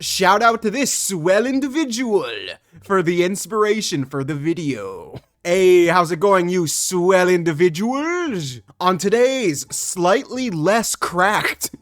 Shout out to this swell individual for the inspiration for the video. Hey, how's it going, you swell individuals? On today's slightly less cracked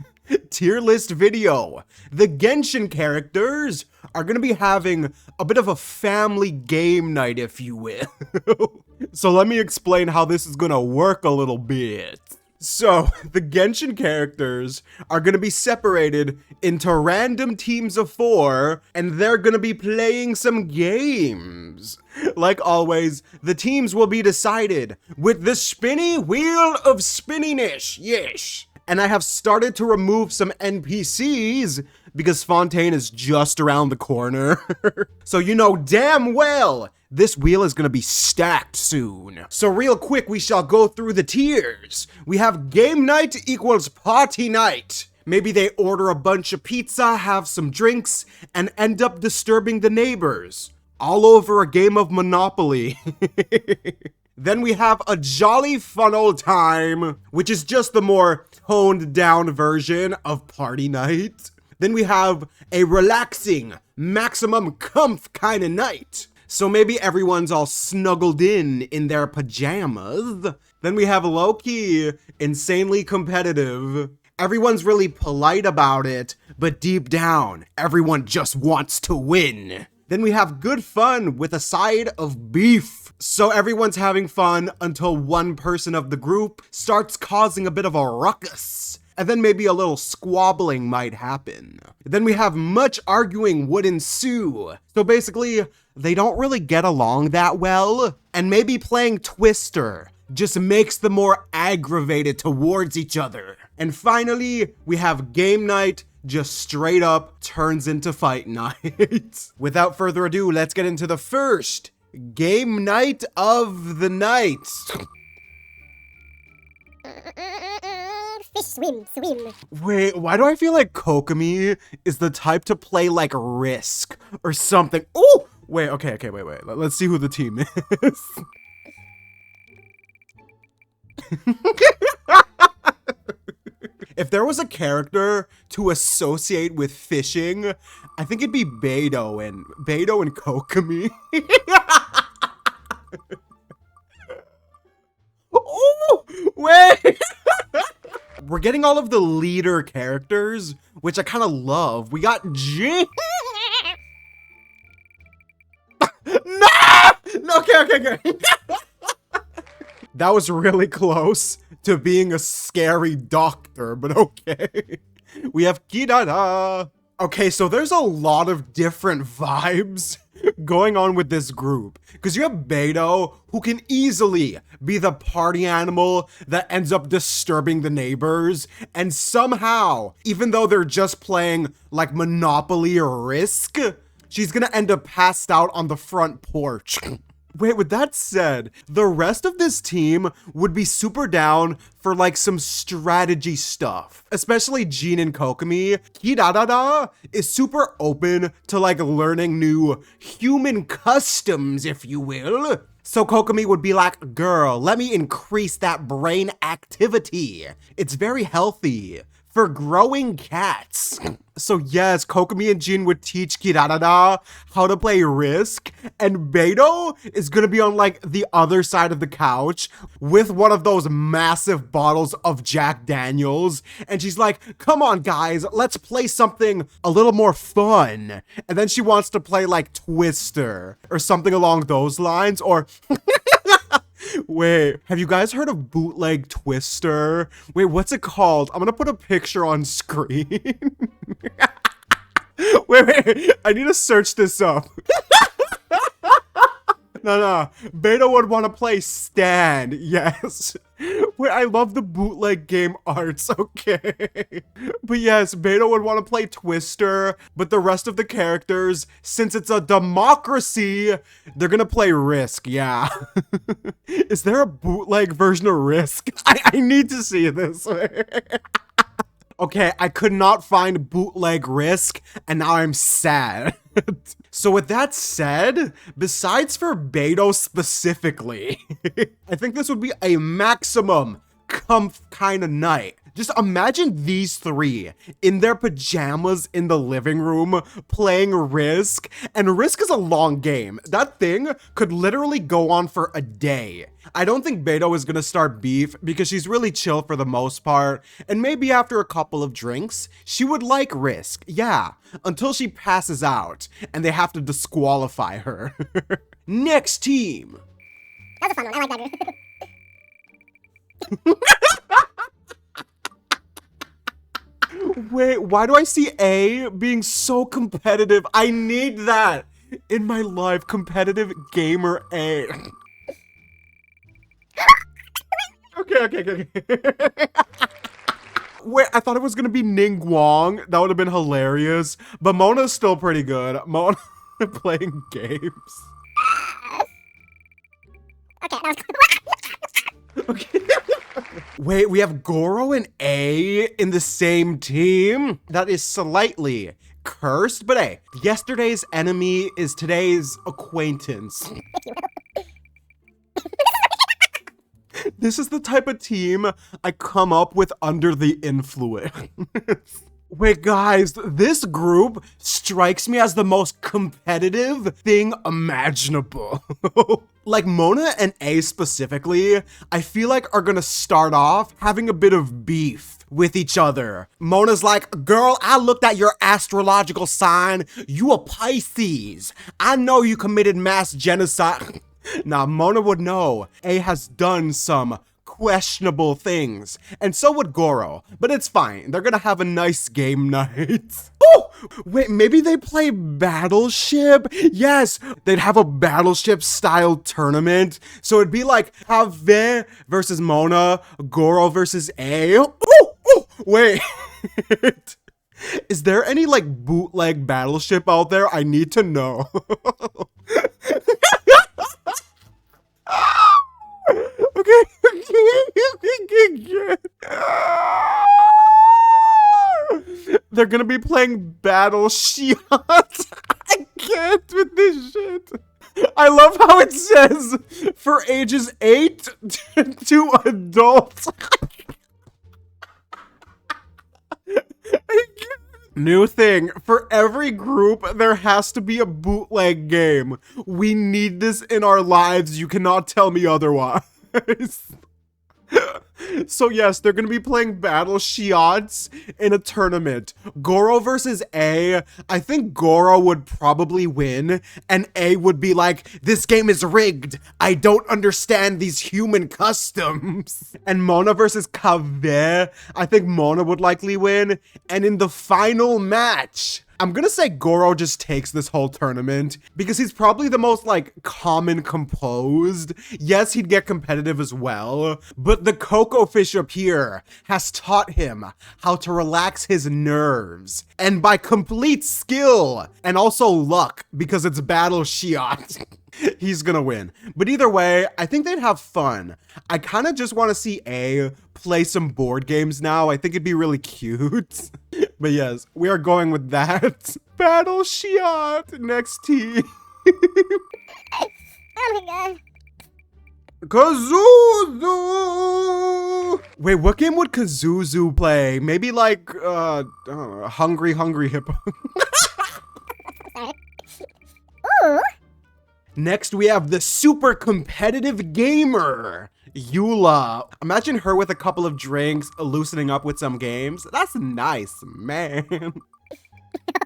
tier list video, the Genshin characters are gonna be having a bit of a family game night, if you will. So let me explain how this is gonna work a little bit. So, the Genshin characters are gonna be separated into random teams of 4, and they're gonna be playing some games. Like always, the teams will be decided with the spinny wheel of spinniness, yes. And I have started to remove some NPCs because Fontaine is just around the corner. So you know damn well this wheel is gonna be stacked soon. So real quick, we shall go through the tiers. We have game night equals party night. Maybe they order a bunch of pizza, have some drinks, and end up disturbing the neighbors. All over a game of Monopoly. Then we have a jolly fun old time, which is just the more toned down version of party night. Then we have a relaxing, maximum comf kind of night. So maybe everyone's all snuggled in their pajamas. Then we have low-key, insanely competitive. Everyone's really polite about it, but deep down, everyone just wants to win. Then we have good fun with a side of beef. So everyone's having fun until one person of the group starts causing a bit of a ruckus. And then maybe a little squabbling might happen. Then we have much arguing would ensue. So basically, they don't really get along that well. And maybe playing Twister just makes them more aggravated towards each other. And finally, we have game night just straight up turns into fight night. Without further ado, let's get into the first game night of the night. Fish swim. Wait, why do I feel like Kokomi is the type to play like Risk or something? Oh, wait, okay, wait. Let's see who the team is. If there was a character to associate with fishing, I think it'd be Beidou and Kokomi. Oh, wait. We're getting all of the leader characters, which I kind of love. We got Jin. No, okay. That was really close to being a scary doctor, but okay. We have Kidada. Okay, so there's a lot of different vibes going on with this group. Because you have Beidou, who can easily be the party animal that ends up disturbing the neighbors. And somehow, even though they're just playing like Monopoly or Risk, she's gonna end up passed out on the front porch. Wait, with that said, the rest of this team would be super down for like some strategy stuff, especially Jin and Kokomi. Kidada is super open to like learning new human customs, if you will. So Kokomi would be like, girl, let me increase that brain activity. It's very healthy for growing cats. So yes, Kokomi and Jin would teach Kirarada how to play Risk, and Beidou is gonna be on like the other side of the couch with one of those massive bottles of Jack Daniels, and she's like, come on guys, let's play something a little more fun. And then she wants to play like Twister or something along those lines, or wait, have you guys heard of bootleg Twister? Wait, what's it called? I'm gonna put a picture on screen. Wait, I need to search this up. No, Beidou would want to play Stand, yes. Wait, I love the bootleg game arts, okay. But yes, Beidou would want to play Twister, but the rest of the characters, since it's a democracy, they're gonna play Risk, yeah. Is there a bootleg version of Risk? I need to see this. Okay, I could not find bootleg Risk, and now I'm sad. So with that said, besides for Beidou specifically, I think this would be a maximum comf kind of night. Just imagine these three in their pajamas in the living room playing Risk. And Risk is a long game. That thing could literally go on for a day. I don't think Beto is gonna start beef because she's really chill for the most part. And maybe after a couple of drinks, she would like Risk. Yeah, until she passes out and they have to disqualify her. Next team. That was a fun one. I like that group. Wait, why do I see A being so competitive? I need that in my life. Competitive gamer A. Okay. Wait, I thought it was gonna be Ning Guang. That would have been hilarious. But Mona's still pretty good. Mona playing games. Okay, that was Okay. Wait, we have Goro and A in the same team? That is slightly cursed, but hey, yesterday's enemy is today's acquaintance. This is the type of team I come up with under the influence. Wait, guys, this group strikes me as the most competitive thing imaginable. Like Mona and A specifically, I feel like are gonna start off having a bit of beef with each other. Mona's like, girl, I looked at your astrological sign. You a Pisces. I know you committed mass genocide. Now, Mona would know A has done some questionable things, and so would Goro, but it's fine. They're gonna have a nice game night. Oh, wait, maybe they play Battleship? Yes, they'd have a Battleship style tournament, so it'd be like Have versus Mona, Goro versus A. Oh, wait. Is there any like bootleg Battleship out there? I need to know. Okay. They're gonna be playing Battleship. I can't with this shit. I love how it says for ages 8 to adults. New thing, for every group, there has to be a bootleg game. We need this in our lives. You cannot tell me otherwise. So yes, they're gonna be playing Battle Shiats in a tournament. Goro versus A. I think Goro would probably win, and A would be like, this game is rigged. I don't understand these human customs. And Mona versus Kaveh. I think Mona would likely win. And in the final match, I'm gonna say Goro just takes this whole tournament because he's probably the most like calm and composed. Yes, he'd get competitive as well, but the Cocoa Fish up here has taught him how to relax his nerves. And by complete skill and also luck, because it's Battle Shiat, he's gonna win. But either way, I think they'd have fun. I kind of just want to see A play some board games now. I think it'd be really cute. But yes, we are going with that. Battle Shiat, next team. Oh my god. Kazuzu! Wait, what game would Kazuzu play? Maybe like, I don't know, Hungry Hippo. Sorry. Ooh. Next, we have the super competitive gamer, Eula. Imagine her with a couple of drinks, loosening up with some games. That's nice, man.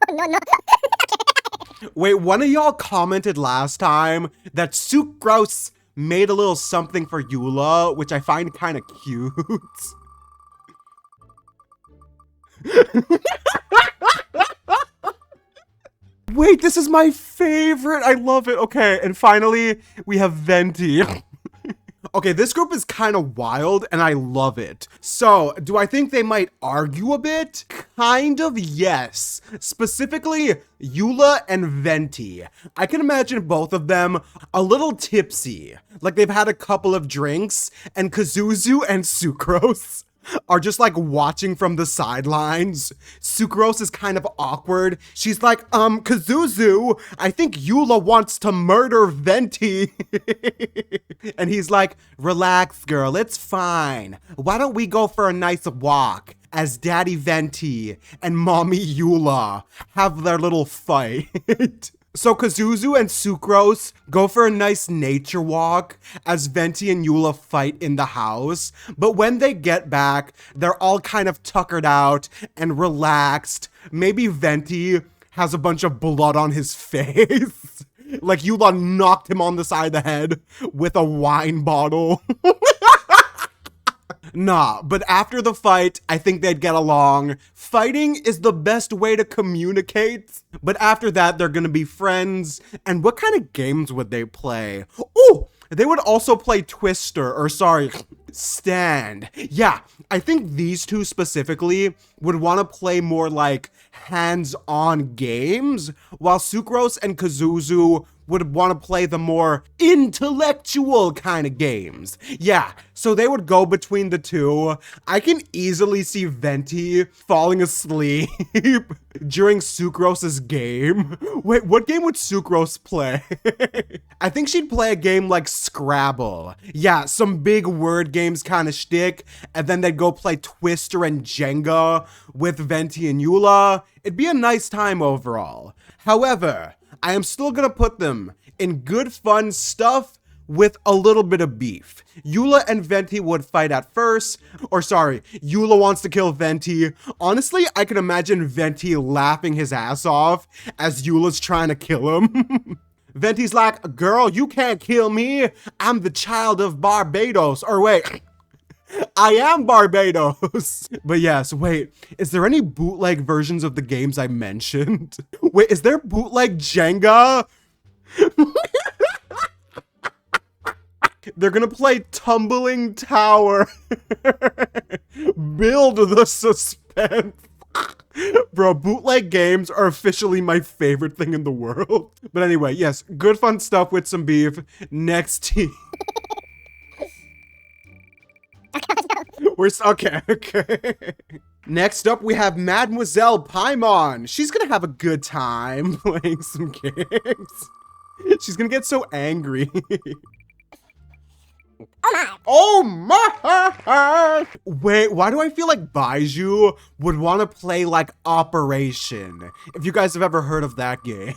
No. Wait, one of y'all commented last time that Sucrose made a little something for Eula, which I find kind of cute. Wait, this is my favorite. I love it. Okay, and finally, we have Venti. Okay, this group is kind of wild, and I love it. So, do I think they might argue a bit? Kind of, yes. Specifically, Eula and Venti. I can imagine both of them a little tipsy, like they've had a couple of drinks, and Kazuzu and Sucrose are just like watching from the sidelines. Sucrose is kind of awkward. She's like, Kazuzu, I think Eula wants to murder Venti. And he's like, relax, girl, it's fine. Why don't we go for a nice walk as Daddy Venti and Mommy Eula have their little fight? So Kazuzu and Sucrose go for a nice nature walk as Venti and Eula fight in the house. But when they get back, they're all kind of tuckered out and relaxed. Maybe Venti has a bunch of blood on his face. Like Eula knocked him on the side of the head with a wine bottle. Nah, but after the fight, I think they'd get along. Fighting is the best way to communicate. But after that, they're gonna be friends. And what kind of games would they play? Oh, they would also play Stand. Yeah, I think these two specifically would want to play more like hands-on games, while Sucrose and Kazuzu would want to play the more intellectual kind of games. Yeah, so they would go between the two. I can easily see Venti falling asleep during Sucrose's game. Wait, what game would Sucrose play? I think she'd play a game like Scrabble. Yeah, some big word games kind of shtick, and then they'd go play Twister and Jenga with Venti and Eula. It'd be a nice time overall. However, I am still gonna put them in good fun stuff with a little bit of beef. Eula and Venti would fight at first, Eula wants to kill Venti. Honestly, I can imagine Venti laughing his ass off as Eula's trying to kill him. Venti's like, girl, you can't kill me. I'm the child of Barbados. Or wait, I am Barbados. But yes, wait, is there any bootleg versions of the games I mentioned? Wait, is there bootleg Jenga? They're gonna play Tumbling Tower. Build the suspense. Bro, bootleg games are officially my favorite thing in the world. But anyway, yes, good fun stuff with some beef. Next team. Okay. Next up, we have Mademoiselle Paimon. She's gonna have a good time playing some games. She's gonna get so angry. Oh my! Wait, why do I feel like Baiju would want to play like Operation? If you guys have ever heard of that game.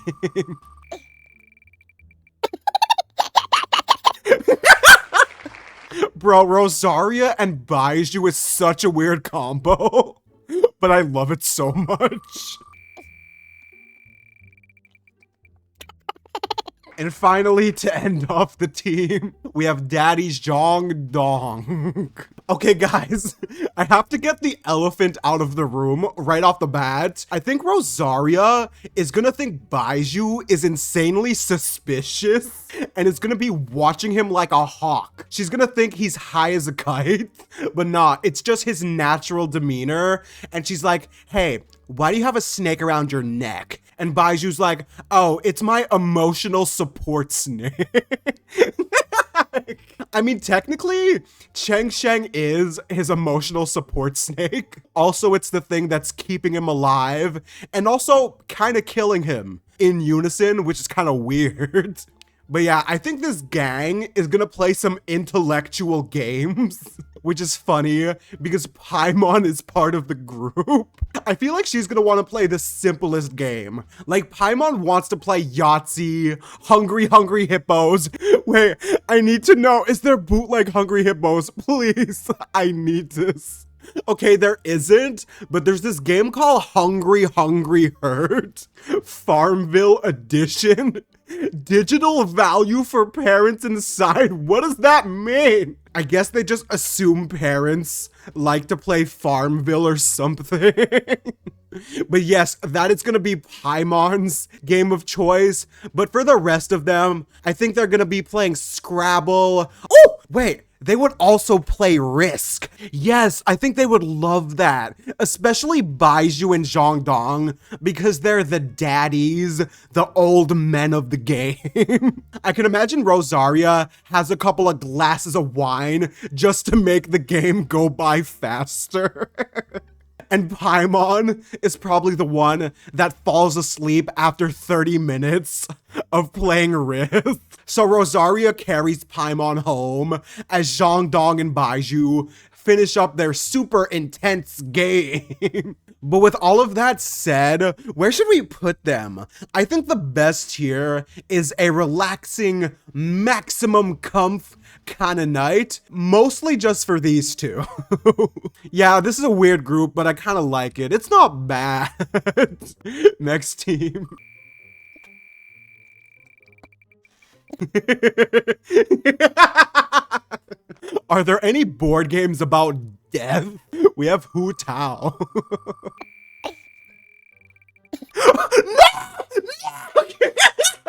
Bro, Rosaria and Baiju is such a weird combo, but I love it so much. And finally, to end off the team, we have Daddy's Zhong Dong. Okay, guys, I have to get the elephant out of the room right off the bat. I think Rosaria is gonna think Baiju is insanely suspicious and is gonna be watching him like a hawk. She's gonna think he's high as a kite, but nah, it's just his natural demeanor. And she's like, hey, why do you have a snake around your neck? And Baiju's like, oh, it's my emotional support snake. I mean, technically, Cheng Sheng is his emotional support snake. Also, it's the thing that's keeping him alive and also kind of killing him in unison, which is kind of weird. But yeah, I think this gang is gonna play some intellectual games, which is funny because Paimon is part of the group. I feel like she's gonna want to play the simplest game. Like Paimon wants to play Yahtzee, Hungry Hippos. Wait, I need to know, is there bootleg Hungry Hippos? Please, I need this. Okay, there isn't, but there's this game called Hungry Herd, Farmville Edition. Digital value for parents inside. What does that mean? I guess they just assume parents like to play Farmville or something. But yes, that is gonna be Paimon's game of choice. But for the rest of them, I think they're gonna be playing Scrabble. Oh, wait. they would also play Risk. Yes, I think they would love that, especially Baizhu and Zhongdong, because they're the daddies, the old men of the game. I can imagine Rosaria has a couple of glasses of wine just to make the game go by faster. And Paimon is probably the one that falls asleep after 30 minutes of playing Risk. So Rosaria carries Paimon home as Zhongdong and Baizhu finish up their super intense game. But with all of that said, where should we put them? I think the best here is a relaxing, maximum comf kind of night, mostly just for these two. Yeah, this is a weird group, but I kind of like it. It's not bad. Next team. Are there any board games about death? We have Hu Tao. No!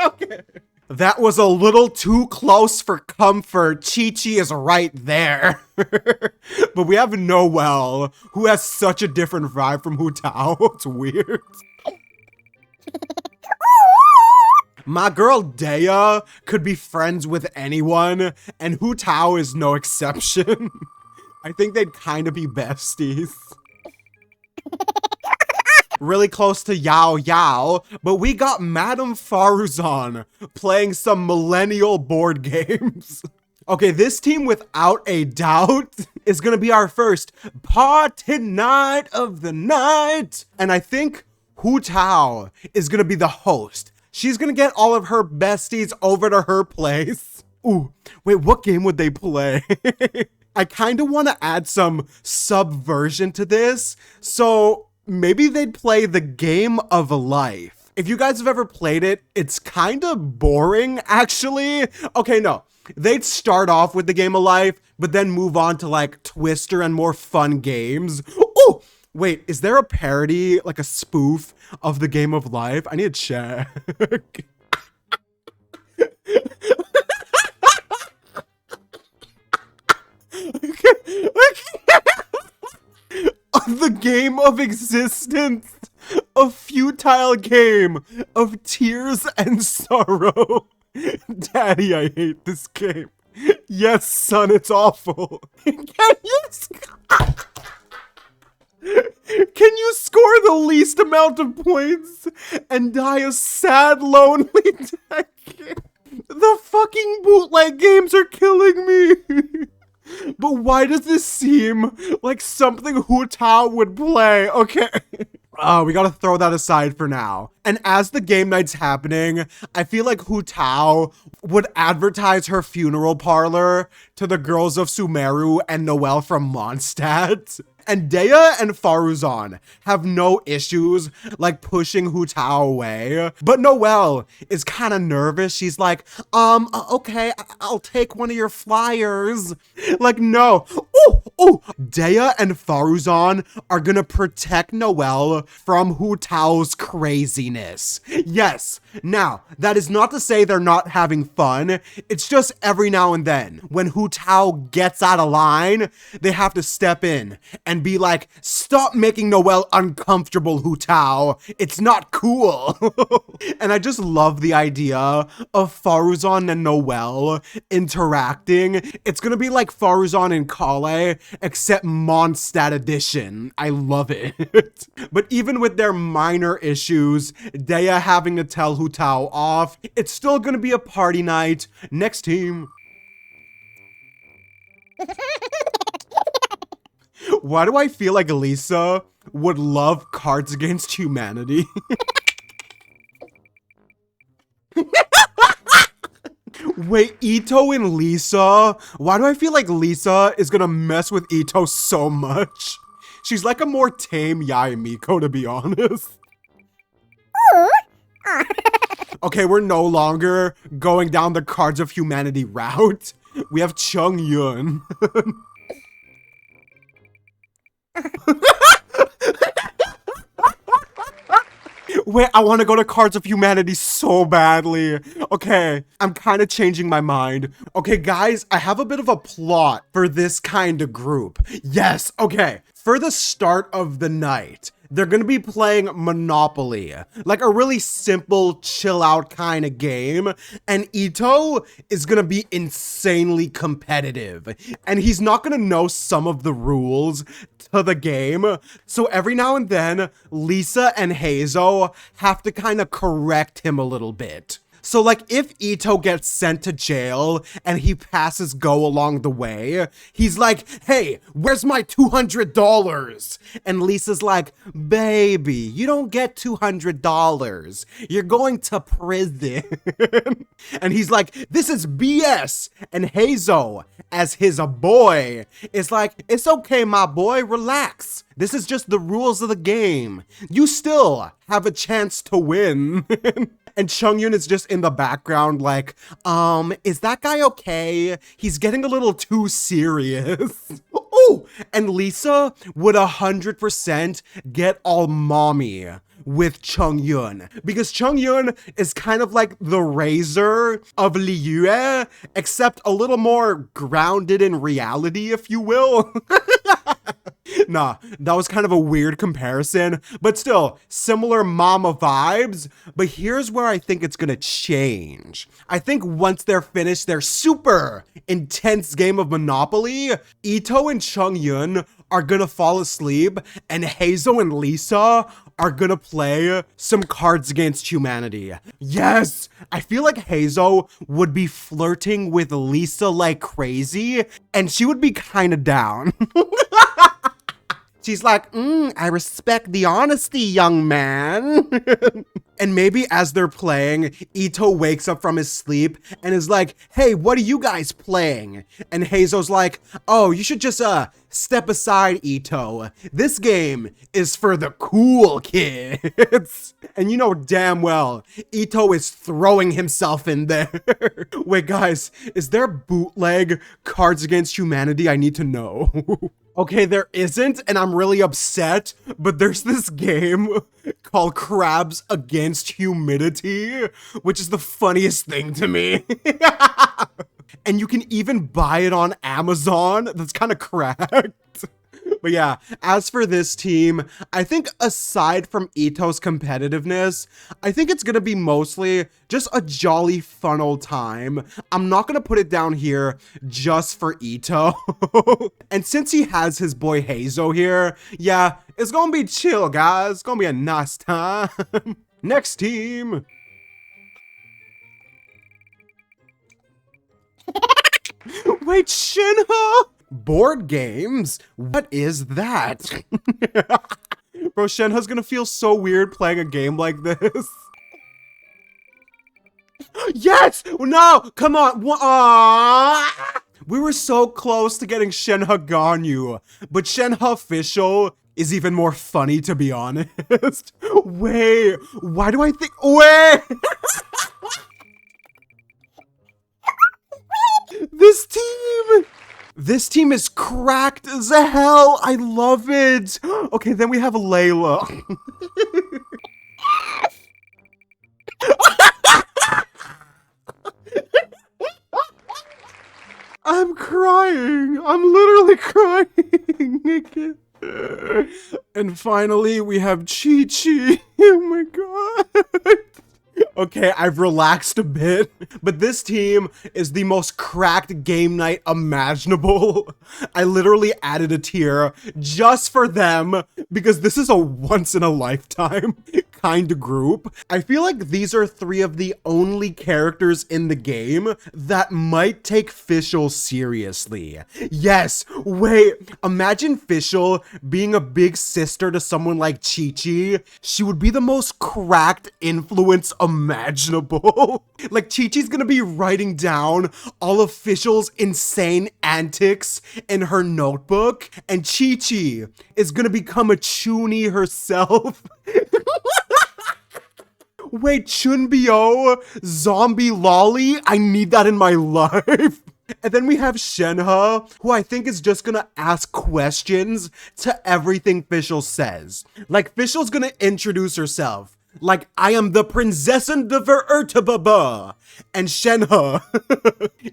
Okay. That was a little too close for comfort. Chi-Chi is right there. But we have Noelle, who has such a different vibe from Hu Tao. It's weird. My girl Dea could be friends with anyone, and Hu Tao is no exception. I think they'd kind of be besties. Really close to Yao Yao, but we got Madame Faruzan playing some millennial board games. Okay, this team without a doubt is gonna be our first party night of the night. And I think Hu Tao is gonna be the host. She's gonna get all of her besties over to her place. Ooh, wait, what game would they play? I kind of want to add some subversion to this. So maybe they'd play the game of life. If you guys have ever played it, it's kind of boring, actually. Okay, no. They'd start off with the game of life, but then move on to like Twister and more fun games. Oh, wait, is there a parody, like a spoof of the game of life? I need to check. The game of existence, a futile game of tears and sorrow. Daddy, I hate this game. Yes, son, it's awful. Can you score the least amount of points and die a sad, lonely death? The fucking bootleg games are killing me. But why does this seem like something Hu Tao would play? Okay. We gotta throw that aside for now. And as the game night's happening, I feel like Hu Tao would advertise her funeral parlor to the girls of Sumeru and Noelle from Mondstadt. And Dea and Faruzan have no issues like pushing Hu Tao away. But Noelle is kind of nervous. She's like, okay, I'll take one of your flyers. Like, no. Ooh, Dea and Faruzan are gonna protect Noelle from Hu Tao's craziness. Yes. Now, that is not to say they're not having fun. It's just every now and then, when Hu Tao gets out of line, they have to step in and be like, stop making Noelle uncomfortable, Hu Tao. It's not cool. And I just love the idea of Faruzan and Noelle interacting. It's gonna be like Faruzan and Kale, except Mondstadt edition. I love it. But even with their minor issues, Dea having to tell Hu Tao off, it's still gonna be a party night. Next team. Why do I feel like Lisa would love Cards Against Humanity? Wait, Ito and Lisa? Why do I feel like Lisa is gonna mess with Ito so much? She's like a more tame Yae Miko, to be honest. Okay, we're no longer going down the Cards of Humanity route. We have Chung Yun. Wait, I want to go to Cards of Humanity so badly. Okay, I'm kind of changing my mind. Okay, guys, I have a bit of a plot for this kind of group. Yes, okay. For the start of the night, they're gonna be playing Monopoly, like a really simple, chill out kind of game. And Ito is gonna be insanely competitive, and he's not gonna know some of the rules to the game. So every now and then, Lisa and Hazo have to kind of correct him a little bit. So like if Ito gets sent to jail and he passes go along the way, he's like, hey, where's my $200? And Lisa's like, baby, you don't get $200. You're going to prison. And he's like, this is BS. And Hazo, as his boy, is like, it's okay, my boy, relax. This is just the rules of the game. You still have a chance to win. And Chungyun is just in the background like, is that guy okay? He's getting a little too serious. Oh, and Lisa would 100% get all mommy with Chungyun, because Chungyun is kind of like the Razor of Liyue, except a little more grounded in reality, if you will. Nah, that was kind of a weird comparison, but still, similar mama vibes. But here's where I think it's gonna change. I think once they're finished their super intense game of Monopoly, Ito and Chungyun are gonna fall asleep, and Hazo and Lisa are gonna play some Cards Against Humanity. Yes! I feel like Hazo would be flirting with Lisa like crazy, and she would be kinda down. She's like, I respect the honesty, young man. And maybe as they're playing, Ito wakes up from his sleep and is like, hey, what are you guys playing? And Hazo's like, oh, you should just step aside, Ito. This game is for the cool kids. And you know damn well, Ito is throwing himself in there. Wait, guys, is there bootleg Cards Against Humanity? I need to know. Okay, there isn't, and I'm really upset, but there's this game called Crabs Against Humidity, which is the funniest thing to me. And you can even buy it on Amazon. That's kind of cracked. But yeah, as for this team, I think aside from Ito's competitiveness, I think it's gonna be mostly just a jolly fun old time. I'm not gonna put it down here just for Ito. And since he has his boy Hazo here, yeah, it's gonna be chill, guys. It's gonna be a nice time. Next team. Wait, Shinha? Board games? What is that? Bro, Shenha's gonna feel so weird playing a game like this. Yes! No! Come on! We were so close to getting Shenhe Ganyu, but Shenhe Official is even more funny, to be honest. Wait, why do I think- Wait! This team is cracked as hell. I love it. Okay, then we have Layla. I'm crying. I'm literally crying. And finally, we have Chi-Chi. Oh my god. Okay, I've relaxed a bit, but this team is the most cracked game night imaginable. I literally added a tier just for them because this is a once in a lifetime kind of group. I feel like these are three of the only characters in the game that might take Fischl seriously. Yes, wait, imagine Fischl being a big sister to someone like Chi-Chi. She would be the most cracked influence imaginable. Like Chi-Chi's gonna be writing down all of Fischl's insane antics in her notebook, and Chi-Chi is gonna become a Chuny herself. Wait, Chunbyo, zombie lolly? I need that in my life. And then we have Shenhe, who I think is just gonna ask questions to everything Fischl says. Like, Fischl's gonna introduce herself. Like, I am the Prinzessin de Verurtebaba. And Shenhe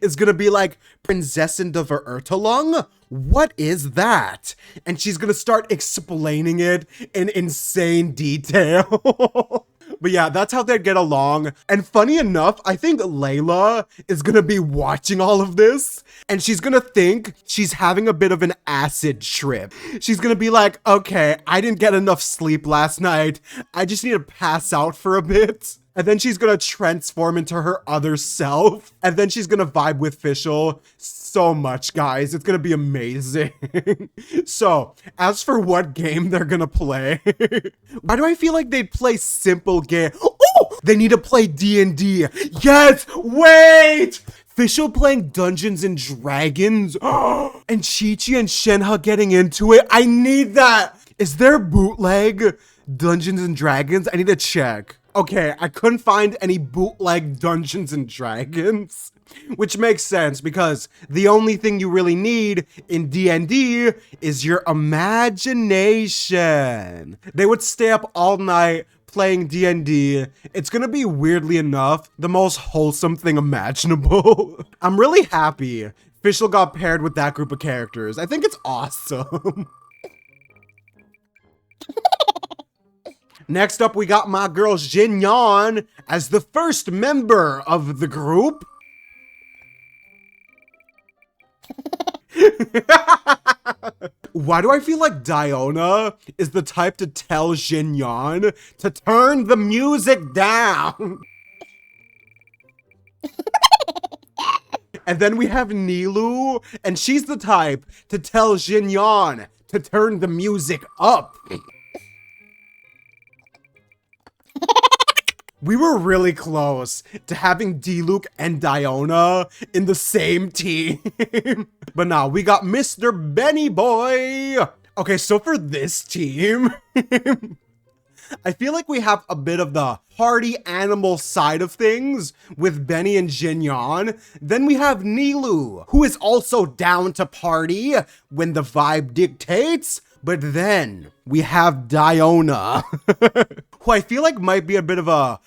is gonna be like, Prinzessin de Verurtelung? What is that? And she's gonna start explaining it in insane detail. But yeah, that's how they'd get along. And funny enough, I think Layla is gonna be watching all of this, and she's gonna think she's having a bit of an acid trip. She's gonna be like, okay, I didn't get enough sleep last night. I just need to pass out for a bit. And then she's gonna transform into her other self. And then she's gonna vibe with Fischl so much, guys. It's gonna be amazing. So, as for what game they're gonna play, why do I feel like they'd play simple game? Oh, they need to play D&D. Yes, wait! Fischl playing Dungeons and Dragons. And Chi-Chi and Shenhe getting into it. I need that. Is there bootleg Dungeons and Dragons? I need to check. Okay, I couldn't find any bootleg Dungeons and Dragons, which makes sense because the only thing you really need in D&D is your imagination. They would stay up all night playing D&D. It's gonna be, weirdly enough, the most wholesome thing imaginable. I'm really happy Fischl got paired with that group of characters. I think it's awesome. Next up, we got my girl Xinyan as the first member of the group. Why do I feel like Diona is the type to tell Xinyan to turn the music down? And then we have Nilou, and she's the type to tell Xinyan to turn the music up. We were really close to having Diluc and Diona in the same team. But now we got Mr. Benny Boy. Okay, so for this team, I feel like we have a bit of the party animal side of things with Benny and Xinyan. Then we have Nilou, who is also down to party when the vibe dictates. But then we have Diona, who I feel like might be a bit of a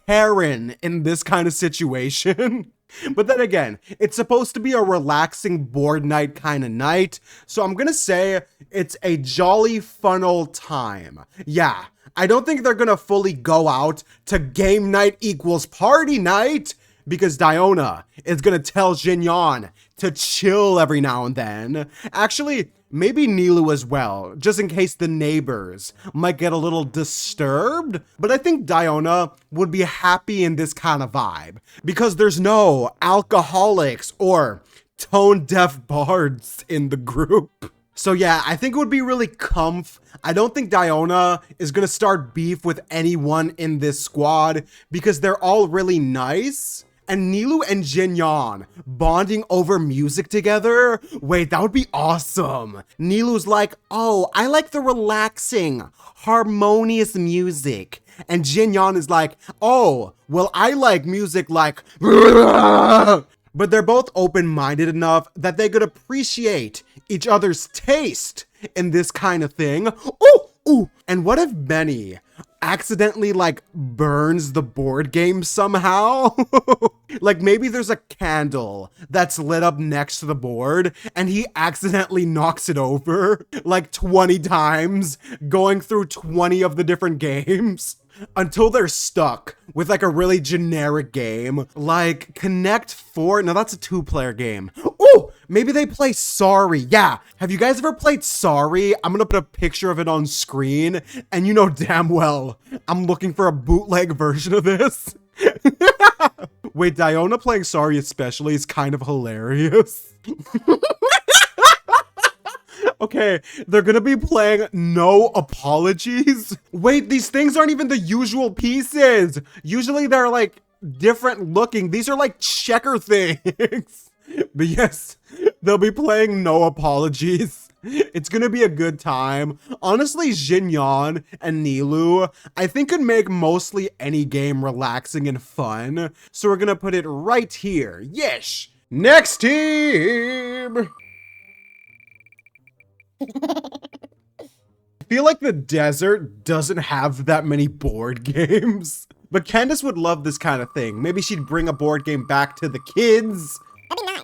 Karen in this kind of situation. But then again, it's supposed to be a relaxing board night kind of night. So I'm gonna say it's a jolly fun old time. Yeah, I don't think they're gonna fully go out to game night equals party night, because Diona is gonna tell Xinyan to chill every now and then. Actually, maybe Nilou as well, just in case the neighbors might get a little disturbed. But I think Diona would be happy in this kind of vibe, because there's no alcoholics or tone-deaf bards in the group. So yeah, I think it would be really comf. I don't think Diona is gonna start beef with anyone in this squad, because they're all really nice. And Nilou and Xinyan bonding over music together? Wait, that would be awesome. Nilou's like, oh, I like the relaxing, harmonious music. And Xinyan is like, oh, well, I like music like... But they're both open-minded enough that they could appreciate each other's taste in this kind of thing. Ooh, ooh. And what if Benny accidentally like burns the board game somehow? Like maybe there's a candle that's lit up next to the board and he accidentally knocks it over like 20 times, going through 20 of the different games until they're stuck with like a really generic game like Connect 4. No, that's a 2-player game. Oh, maybe they play Sorry. Yeah, have you guys ever played Sorry? I'm gonna put a picture of it on screen, and you know damn well I'm looking for a bootleg version of this. Wait, Diona playing Sorry especially is kind of hilarious. Okay, they're gonna be playing No Apologies. Wait, these things aren't even the usual pieces. Usually they're like different looking. These are like checker things. But yes, they'll be playing No Apologies. It's gonna be a good time. Honestly, Xinyan and Nilou, I think could make mostly any game relaxing and fun. So we're gonna put it right here. Yes! Next team! feel like the desert doesn't have that many board games. But Candace would love this kind of thing. Maybe she'd bring a board game back to the kids. That'd be nice.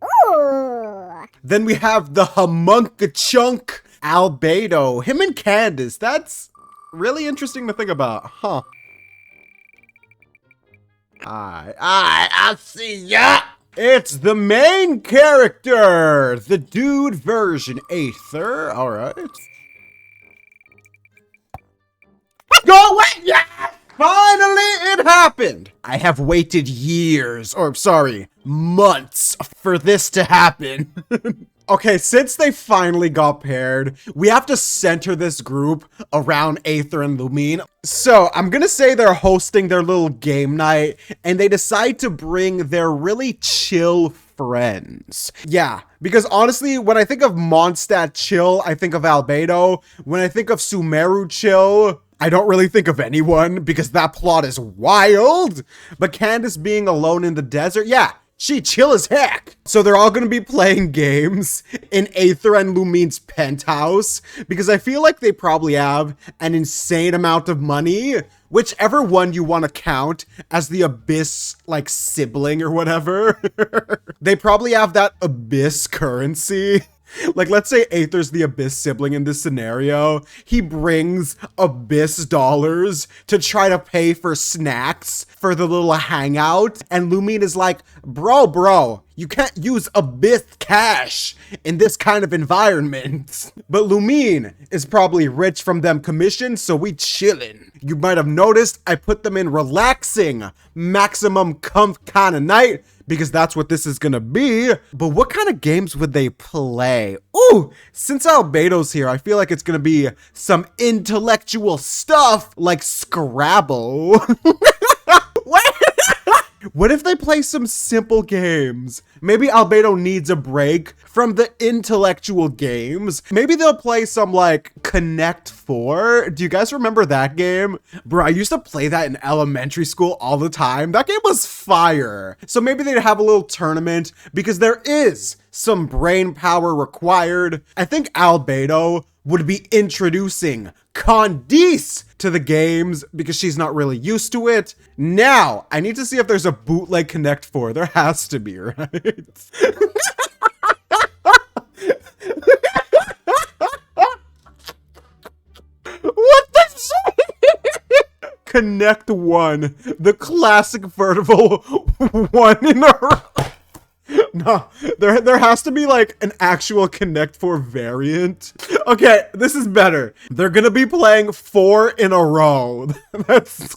Ooh. Then we have the Homunka-Chunk Albedo. Him and Candace. That's really interesting to think about. Huh. I see ya! It's the main character! The dude version. Aether. Alright. Go away! Yes! Finally, it happened! I have waited years, or sorry, months for this to happen. Okay, since they finally got paired, we have to center this group around Aether and Lumine. So I'm gonna say they're hosting their little game night, and they decide to bring their really chill friends. Yeah, because honestly, when I think of Mondstadt chill, I think of Albedo. When I think of Sumeru chill, I don't really think of anyone because that plot is wild. But Candace being alone in the desert, yeah, she chill as heck. So they're all gonna be playing games in Aether and Lumine's penthouse because I feel like they probably have an insane amount of money, whichever one you want to count as the Abyss, like, sibling or whatever. They probably have that Abyss currency. Like, let's say Aether's the Abyss sibling in this scenario. He brings Abyss dollars to try to pay for snacks for the little hangout. And Lumine is like, bro, you can't use Abyss cash in this kind of environment. But Lumine is probably rich from them commissions, so we chillin'. You might have noticed I put them in relaxing, maximum comf kind of night, because that's what this is gonna be. But what kind of games would they play? Ooh, since Albedo's here, I feel like it's gonna be some intellectual stuff like Scrabble. What if they play some simple games? Maybe Albedo needs a break from the intellectual games. Maybe they'll play some like Connect 4. Do you guys remember that game? Bro, I used to play that in elementary school all the time. That game was fire. So maybe they'd have a little tournament because there is some brain power required. I think Albedo would be introducing Candice to the games because she's not really used to it. Now, I need to see if there's a bootleg Connect 4. There has to be, right? What the shit? Connect 1, the classic vertical 1 in a row. No, there has to be like an actual Connect 4 variant. Okay, this is better. They're gonna be playing 4 in a row. That's...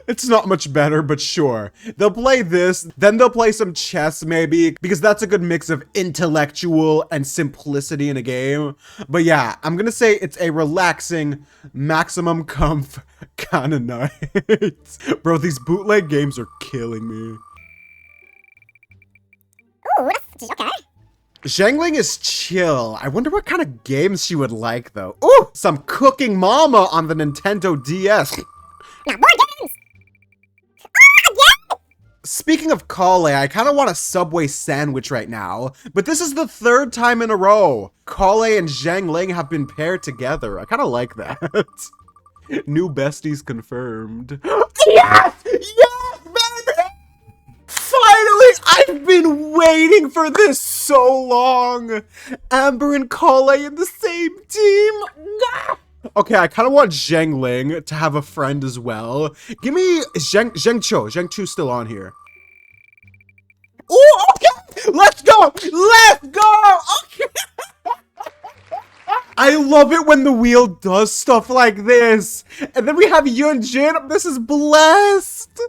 It's not much better, but sure. They'll play this, then they'll play some chess maybe, because that's a good mix of intellectual and simplicity in a game. But yeah, I'm gonna say it's a relaxing, maximum comf kind of night. Bro, these bootleg games are killing me. Ooh, that's okay. Xiangling is chill. I wonder what kind of games she would like, though. Ooh, some Cooking Mama on the Nintendo DS. Now, more games! Ah, yeah! Speaking of Kale, I kind of want a Subway sandwich right now, but this is the 3rd time in a row Kale and Xiangling have been paired together. I kind of like that. New besties confirmed. Yes! Yes, baby! Finally, I've been waiting for this so long. Amber and Kale in the same team. Okay, I kind of want Xiangling to have a friend as well. Give me Zhengcho. Zhengchu's still on here. Oh, okay. Let's go. Let's go. Okay. I love it when the wheel does stuff like this. And then we have Yunjin. This is blessed.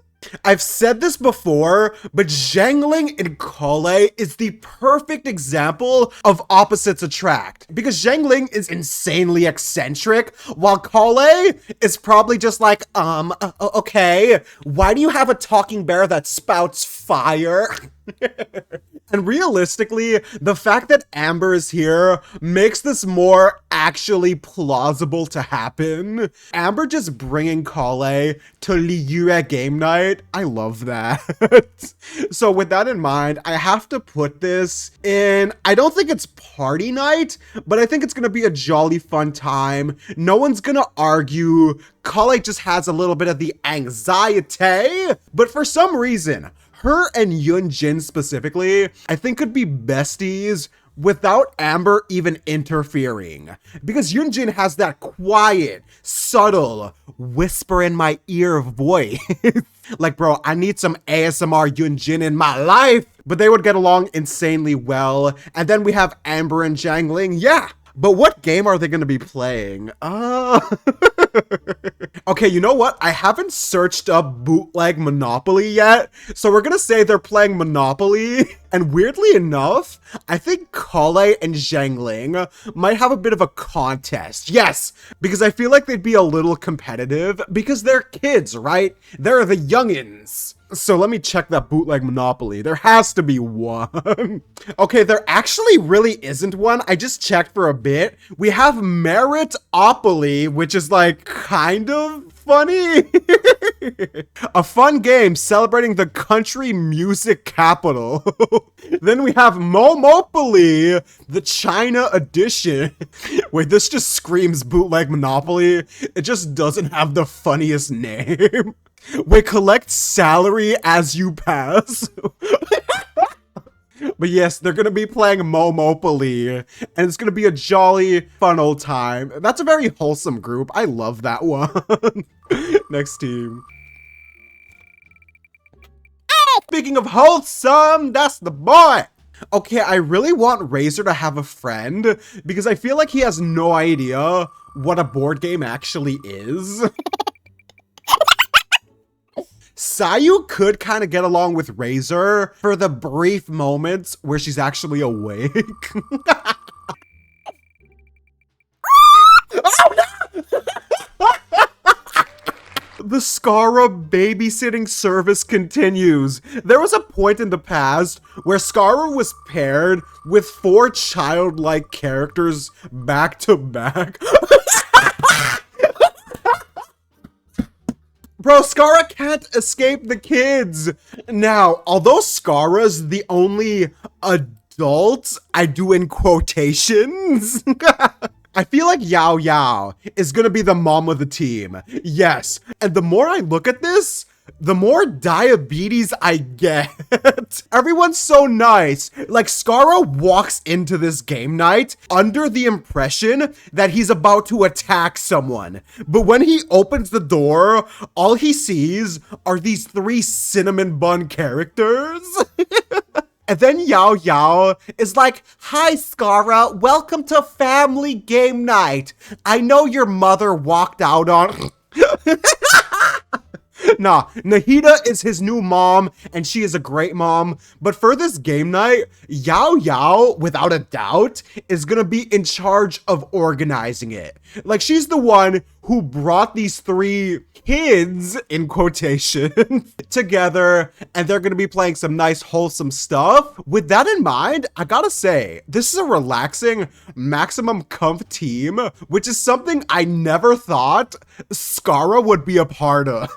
I've said this before, but Xiangling and Kale is the perfect example of opposites attract. Because Xiangling is insanely eccentric, while Kale is probably just like, okay, why do you have a talking bear that spouts fire. And realistically, the fact that Amber is here makes this more actually plausible to happen. Amber just bringing Kale to Liyue game night. I love that. So with that in mind, I have to put this in, I don't think it's party night, but I think it's gonna be a jolly fun time. No one's gonna argue. Kale just has a little bit of the anxiety, but for some reason, her and Yunjin specifically, I think could be besties without Amber even interfering. Because Yunjin has that quiet, subtle, whisper in my ear voice. Like, bro, I need some ASMR Yunjin in my life. But they would get along insanely well. And then we have Amber and Jiangling. Yeah. But what game are they going to be playing? Okay, you know what? I haven't searched up bootleg Monopoly yet, so we're gonna say they're playing Monopoly. And weirdly enough, I think Kale and Jiangling might have a bit of a contest. Yes, because I feel like they'd be a little competitive because they're kids, right? They're the youngins. So let me check that bootleg Monopoly. There has to be one. Okay, there actually really isn't one. I just checked for a bit. We have Meritopoly, which is like kind of funny. A fun game celebrating the country music capital. Then we have Momopoly, the China edition. Wait, this just screams bootleg Monopoly. It just doesn't have the funniest name. Wait, collect salary as you pass. But yes, they're gonna be playing Momopoly, and it's gonna be a jolly, fun old time. That's a very wholesome group. I love that one. Next team. Speaking of wholesome, that's the boy. Okay, I really want Razor to have a friend, because I feel like he has no idea what a board game actually is. Sayu could kind of get along with Razor for the brief moments where she's actually awake. Oh no! The Scara babysitting service continues. There was a point in the past where Scara was paired with 4 childlike characters back to back. Bro, Scara can't escape the kids. Now, although Scara's the only adult, I do in quotations, I feel like Yao Yao is gonna be the mom of the team. Yes, and the more I look at this, the more diabetes I get. Everyone's so nice. Like, Scara walks into this game night under the impression that he's about to attack someone. But when he opens the door, all he sees are these 3 cinnamon bun characters. And then Yao Yao is like, "Hi, Scara, welcome to family game night. I know your mother walked out on..." Nah, Nahida is his new mom, and she is a great mom. But for this game night, Yao Yao, without a doubt, is gonna be in charge of organizing it. Like, she's the one who brought these 3 kids, in quotation, together, and they're gonna be playing some nice, wholesome stuff. With that in mind, I gotta say, this is a relaxing, maximum comf team, which is something I never thought Scara would be a part of.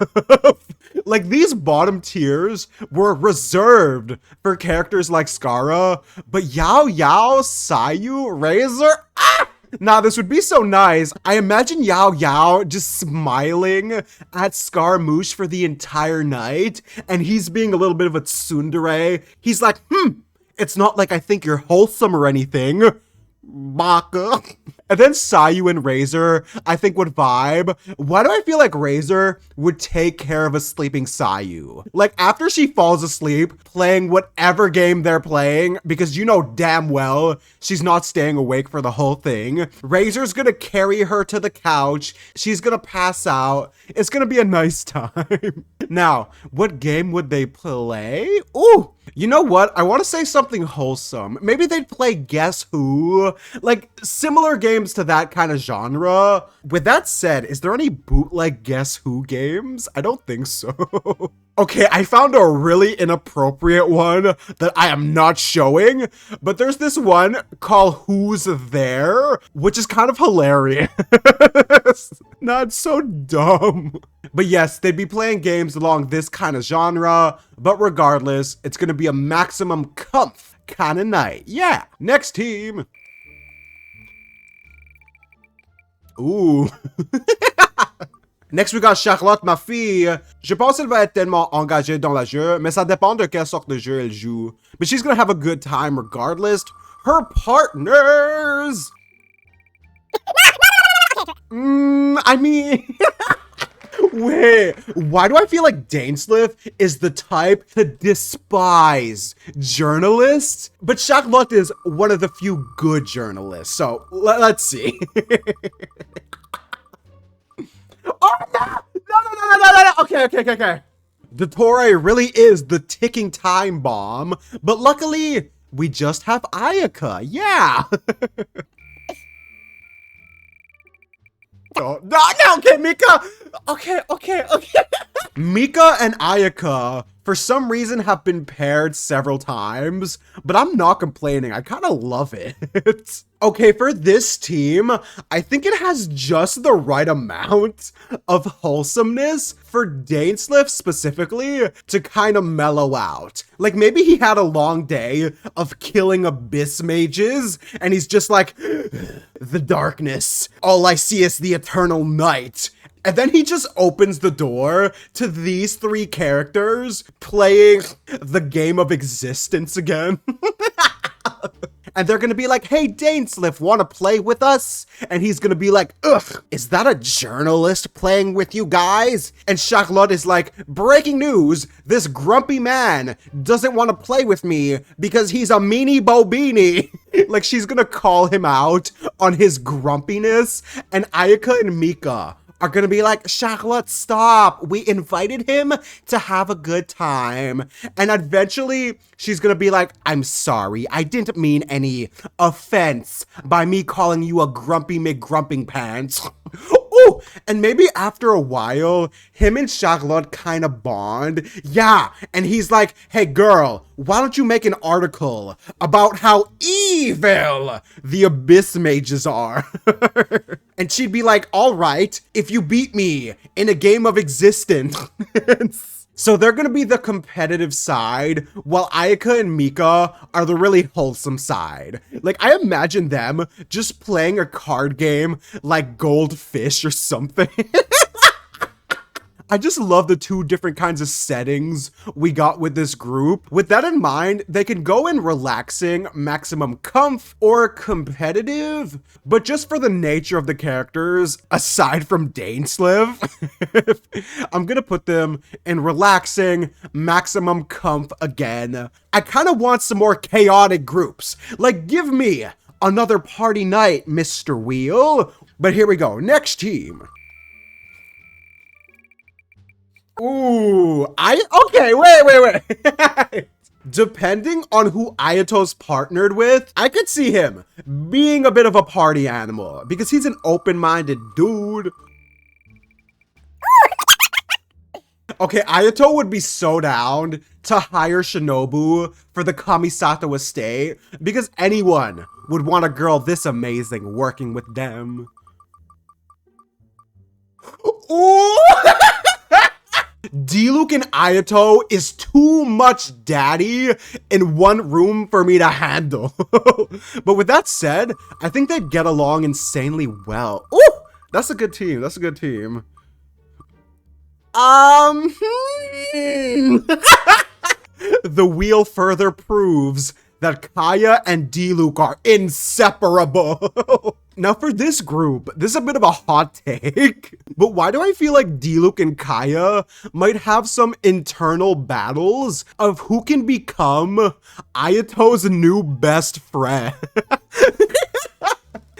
Like, these bottom tiers were reserved for characters like Scara, but Yao Yao, Sayu, Razor, Nah, this would be so nice. I imagine Yao Yao just smiling at Scaramouche for the entire night, and he's being a little bit of a tsundere. He's like, it's not like I think you're wholesome or anything. Baka. And then Sayu and Razor, I think, would vibe. Why do I feel like Razor would take care of a sleeping Sayu? Like, after she falls asleep, playing whatever game they're playing, because you know damn well she's not staying awake for the whole thing, Razor's gonna carry her to the couch, she's gonna pass out, it's gonna be a nice time. Now, what game would they play? Ooh! You know what? I want to say something wholesome. Maybe they'd play Guess Who? Like, similar games to that kind of genre. With that said, is there any bootleg Guess Who games? I don't think so. Okay, I found a really inappropriate one that I am not showing, but there's this one called Who's There, which is kind of hilarious. Not so dumb. But yes, they'd be playing games along this kind of genre, but regardless, it's gonna be a maximum comf kind of night. Yeah, next team. Ooh. Next, we got Charlotte, ma fille. Je pense qu'elle va être tellement engagée dans le jeu, mais ça dépend de quelle sorte de jeu elle joue. But she's gonna have a good time regardless. Her partners! I mean... Wait, why do I feel like Dainsleif is the type to despise journalists? But Charlotte is one of the few good journalists, so let's see. Oh, no. Okay. The Torre really is the ticking time bomb, but luckily, we just have Ayaka, yeah. Oh, no, okay, Mika. Okay. Mika and Ayaka, for some reason, have been paired several times, but I'm not complaining. I kind of love it. Okay, for this team, I think it has just the right amount of wholesomeness for Dainsleif specifically to kind of mellow out. Like, maybe he had a long day of killing abyss mages, and he's just like, the darkness. All I see is the eternal night. And then he just opens the door to these three characters playing the game of existence again. And they're gonna be like, hey, Dainsleif, wanna play with us? And he's gonna be like, ugh, is that a journalist playing with you guys? And Charlotte is like, breaking news, this grumpy man doesn't wanna play with me because he's a meanie bobini. Like, she's gonna call him out on his grumpiness. And Ayaka and Mika are gonna be like, Charlotte, stop. We invited him to have a good time. And eventually, she's gonna be like, I'm sorry. I didn't mean any offense by me calling you a grumpy McGrumping pants. Ooh, and maybe after a while, him and Charlotte kind of bond. Yeah, and he's like, hey girl, why don't you make an article about how evil the abyss mages are? And she'd be like, all right, if you beat me in a game of existence. So they're gonna be the competitive side, while Ayaka and Mika are the really wholesome side. Like, I imagine them just playing a card game like Goldfish or something. I just love the two different kinds of settings we got with this group. With that in mind, they can go in relaxing, maximum comf, or competitive, but just for the nature of the characters, aside from Dainsleif, I'm gonna put them in relaxing, maximum comf again. I kind of want some more chaotic groups. Like, give me another party night, Mr. Wheel. But here we go, next team. Ooh, okay, wait. Depending on who Ayato's partnered with, I could see him being a bit of a party animal because he's an open-minded dude. Okay, Ayato would be so down to hire Shinobu for the Kamisato estate because anyone would want a girl this amazing working with them. Ooh! Diluc and Ayato is too much daddy in one room for me to handle. But with that said, I think they'd get along insanely well. Ooh, that's a good team. The wheel further proves that Kaya and Diluc are inseparable. Now for this group, this is a bit of a hot take, but why do I feel like Diluc and Kaya might have some internal battles of who can become Ayato's new best friend?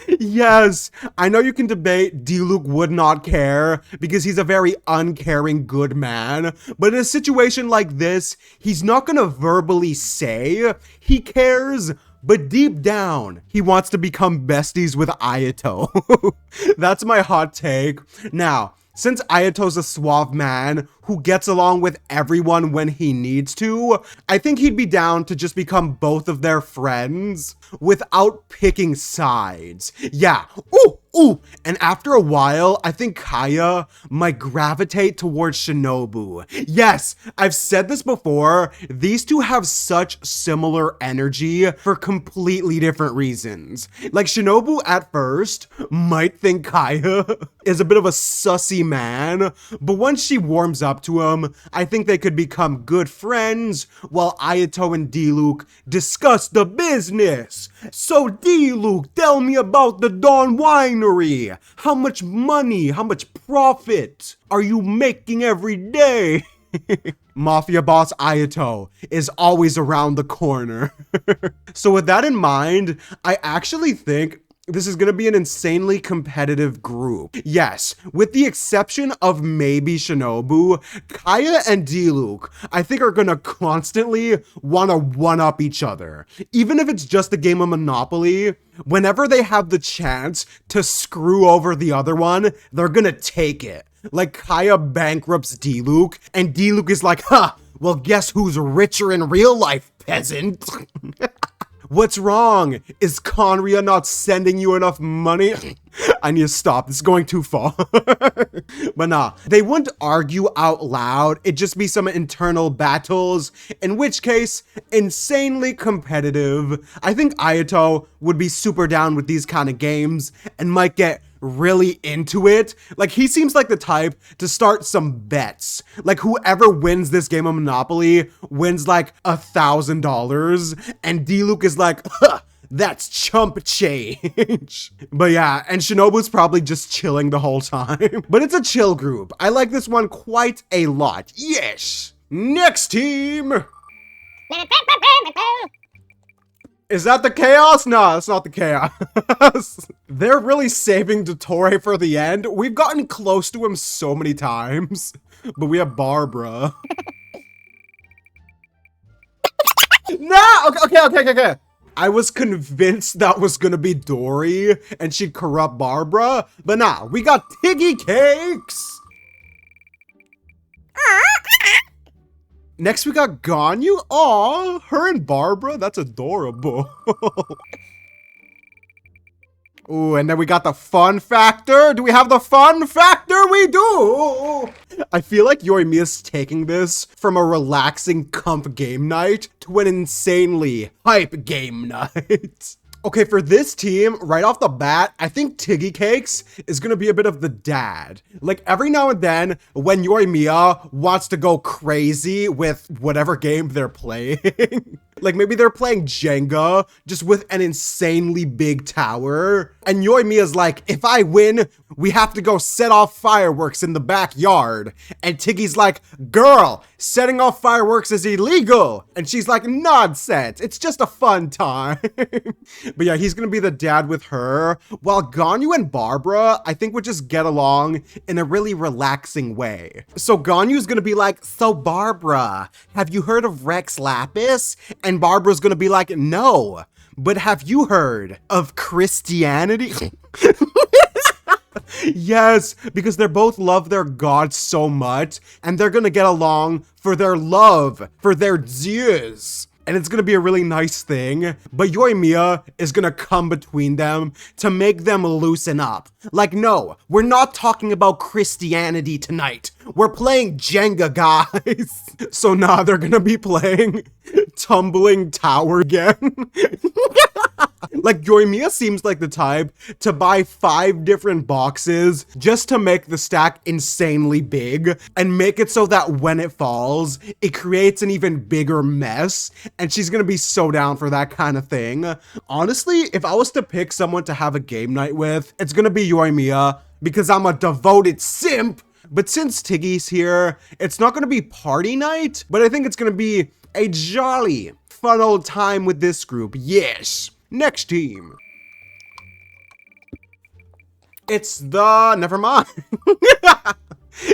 Yes, I know you can debate Diluc would not care because he's a very uncaring good man, but in a situation like this, he's not gonna verbally say he cares, but deep down, he wants to become besties with Ayato. That's my hot take. Now, Since Ayato's a suave man who gets along with everyone when he needs to, I think he'd be down to just become both of their friends without picking sides. Yeah, ooh, and after a while, I think Kaya might gravitate towards Shinobu. Yes, I've said this before, these two have such similar energy for completely different reasons. Like, Shinobu at first might think Kaya is a bit of a sussy man, but once she warms up to him, I think they could become good friends while Ayato and D-Luke discuss the business. So D-Luke, tell me about the Dawn Winery. How much money, how much profit are you making every day? Mafia boss Ayato is always around the corner. So with that in mind, I actually think this is going to be an insanely competitive group. Yes, with the exception of maybe Shinobu, Kaya and D-Luke, I think are going to constantly want to one-up each other. Even if it's just a game of Monopoly, whenever they have the chance to screw over the other one, they're going to take it. Like, Kaya bankrupts D-Luke, and D-Luke is like, well, guess who's richer in real life, peasant? What's wrong? Is Conria not sending you enough money? I need to stop. This is going too far. But nah, they wouldn't argue out loud. It'd just be some internal battles, in which case, insanely competitive. I think Ayato would be super down with these kind of games and might get really into it. Like, he seems like the type to start some bets. Like, whoever wins this game of Monopoly wins like $1,000, and D-Luke is like, that's chump change. But yeah, and Shinobu's probably just chilling the whole time. But it's a chill group. I like this one quite a lot. Yes. Next team. Is that the chaos? No, it's not the chaos. They're really saving Dottore for the end. We've gotten close to him so many times, but we have Barbara. No! Okay. I was convinced that was gonna be Dory and she'd corrupt Barbara, but nah, we got Tiggy Cakes! Next we got Ganyu. Aw, her and Barbara, that's adorable. Ooh, and then we got the fun factor. Do we have the fun factor? We do! I feel like Yoimiya's taking this from a relaxing comp game night to an insanely hype game night. Okay, for this team, right off the bat, I think Tiggy Cakes is gonna be a bit of the dad. Like, every now and then, when Yoimiya wants to go crazy with whatever game they're playing, like maybe they're playing Jenga, just with an insanely big tower, and Yoimiya's like, if I win, we have to go set off fireworks in the backyard. And Tiggy's like, girl, setting off fireworks is illegal. And she's like, nonsense, it's just a fun time. But yeah, he's gonna be the dad with her, while Ganyu and Barbara, I think would just get along in a really relaxing way. So Ganyu's gonna be like, so Barbara, have you heard of Rex Lapis? And Barbara's gonna be like, no, but have you heard of Christianity? Yes, because they both love their god so much, and they're gonna get along for their love, for their zeus. And it's gonna be a really nice thing, but Yoimiya is gonna come between them to make them loosen up. Like, no, we're not talking about Christianity tonight. We're playing Jenga, guys. So nah, they're gonna be playing Tumbling Tower again. Like, Yoimiya seems like the type to buy 5 different boxes just to make the stack insanely big and make it so that when it falls, it creates an even bigger mess, and she's gonna be so down for that kind of thing. Honestly, if I was to pick someone to have a game night with, it's gonna be Yoimiya, because I'm a devoted simp. But since Tiggy's here, it's not gonna be party night, but I think it's gonna be a jolly, fun old time with this group, yes. Next team. It's the... never mind.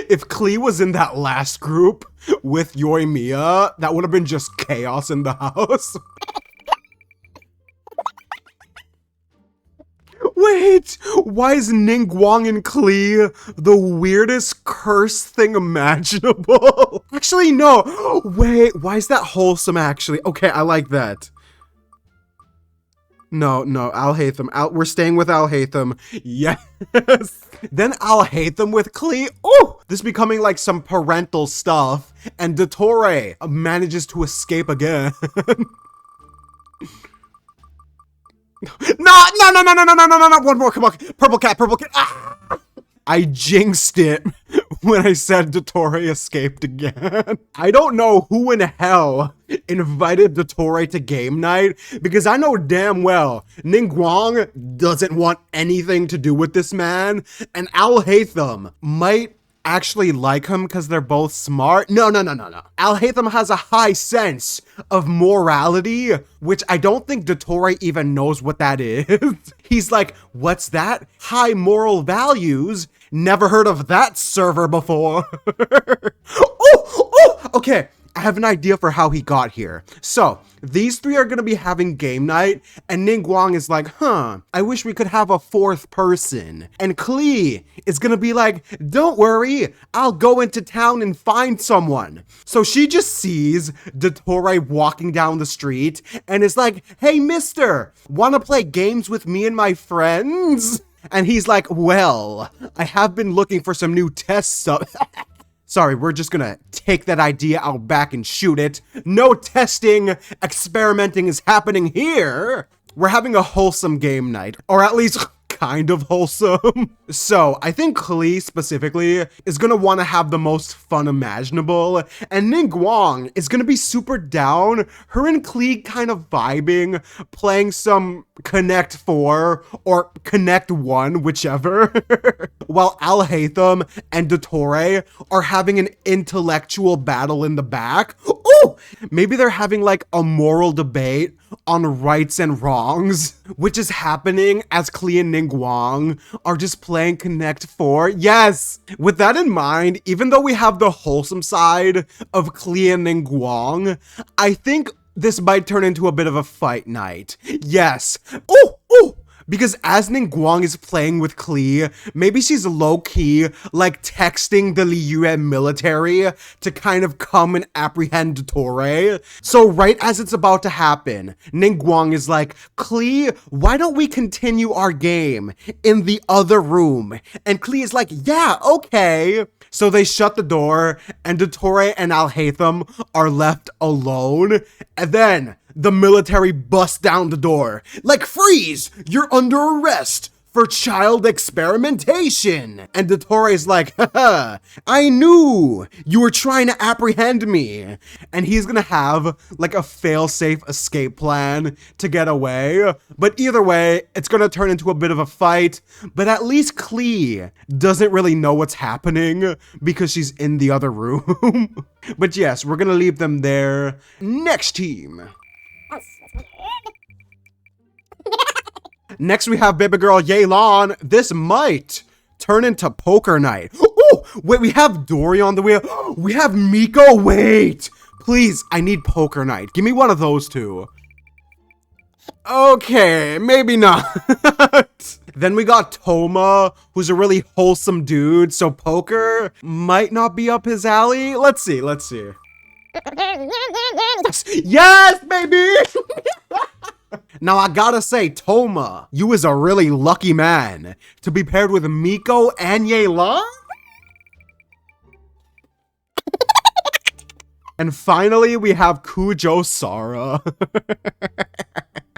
If Klee was in that last group with Yoimiya, that would have been just chaos in the house. Wait, Wait, why is Ningguang and Klee the weirdest curse thing imaginable? Actually, no. Wait, why is that wholesome actually? Okay, I like that. No, Al-Haytham. We're staying with Al-Haytham. Yes. Then Al-Haytham with Klee. Oh, this becoming like some parental stuff. And Dottore manages to escape again. No. One more, come on. Purple cat. Ah! I jinxed it when I said Dottore escaped again. I don't know who in hell invited Dottore to game night, because I know damn well Ningguang doesn't want anything to do with this man, and Al-Haytham might actually like him because they're both smart. No. Al-Haytham has a high sense of morality, which I don't think Dottore even knows what that is. He's like, what's that? High moral values? Never heard of that server before. Okay. I have an idea for how he got here. So, these three are gonna be having game night, and Ningguang is like, I wish we could have a fourth person. And Klee is gonna be like, don't worry, I'll go into town and find someone. So she just sees Dottore walking down the street, and is like, hey mister, wanna play games with me and my friends? And he's like, well, I have been looking for some new test stuff. Sorry, we're just gonna take that idea out back and shoot it. No testing, experimenting is happening here. We're having a wholesome game night, or at least kind of wholesome. So I think Klee specifically is gonna want to have the most fun imaginable, and Ningguang is gonna be super down. Her and Klee kind of vibing, playing some Connect 4 or Connect 1, whichever, while Al-Haytham and Dottore are having an intellectual battle in the back. Oh, maybe they're having like a moral debate on rights and wrongs, which is happening as Klee and Ningguang are just playing Connect 4. Yes! With that in mind, even though we have the wholesome side of Klee and Ningguang, I think this might turn into a bit of a fight night. Yes. Oh! Because as Ningguang is playing with Klee, maybe she's low-key, like, texting the Liyue military to kind of come and apprehend Dottore. So right as it's about to happen, Ningguang is like, Klee, why don't we continue our game in the other room? And Klee is like, yeah, okay. So they shut the door, and Dottore and Al-Haytham are left alone. And then the military busts down the door. Like, freeze! You're under arrest for child experimentation. And Dottore is like, haha, I knew you were trying to apprehend me. And he's gonna have like a fail-safe escape plan to get away. But either way, it's gonna turn into a bit of a fight. But at least Klee doesn't really know what's happening because she's in the other room. But yes, we're gonna leave them there. Next team. Next, we have baby girl Yelan. This might turn into poker night. Oh, wait, we have Dory on the wheel. We have Miko. Wait, please, I need poker night. Give me one of those two. Okay, maybe not. Then we got Toma, who's a really wholesome dude, so poker might not be up his alley. Let's see. Yes, baby! Now I gotta say, Toma, you is a really lucky man to be paired with Miko and Yelan. And finally, we have Kujo Sara.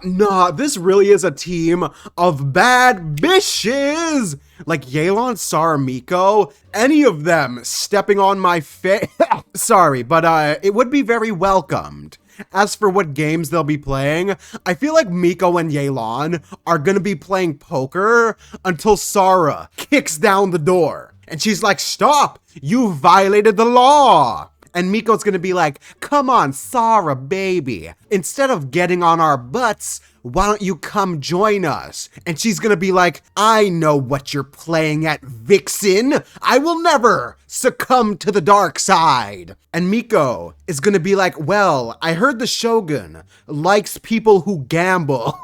Nah, this really is a team of bad bitches. Like Yelan, Sara, Miko, any of them stepping on my face. Sorry, but it would be very welcomed. As for what games they'll be playing, I feel like Miko and Yelan are gonna be playing poker until Sara kicks down the door. And she's like, stop, you violated the law. And Miko's gonna be like, come on, Sara, baby. Instead of getting on our butts, why don't you come join us? And she's gonna be like, I know what you're playing at, Vixen. I will never succumb to the dark side. And Miko is gonna be like, well, I heard the Shogun likes people who gamble.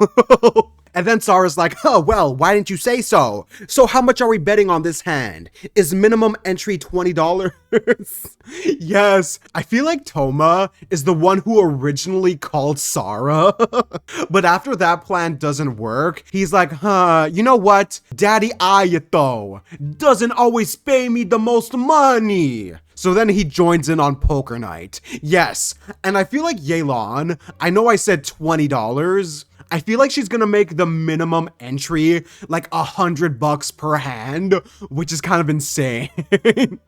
And then Sarah's like, oh, well, why didn't you say so? So how much are we betting on this hand? Is minimum entry $20? Yes, I feel like Toma is the one who originally called Sarah. But after that plan doesn't work, he's like, you know what? Daddy Ayato doesn't always pay me the most money. So then he joins in on poker night. Yes, and I feel like Yelan, I know I said $20. I feel like she's gonna make the minimum entry like $100 per hand, which is kind of insane.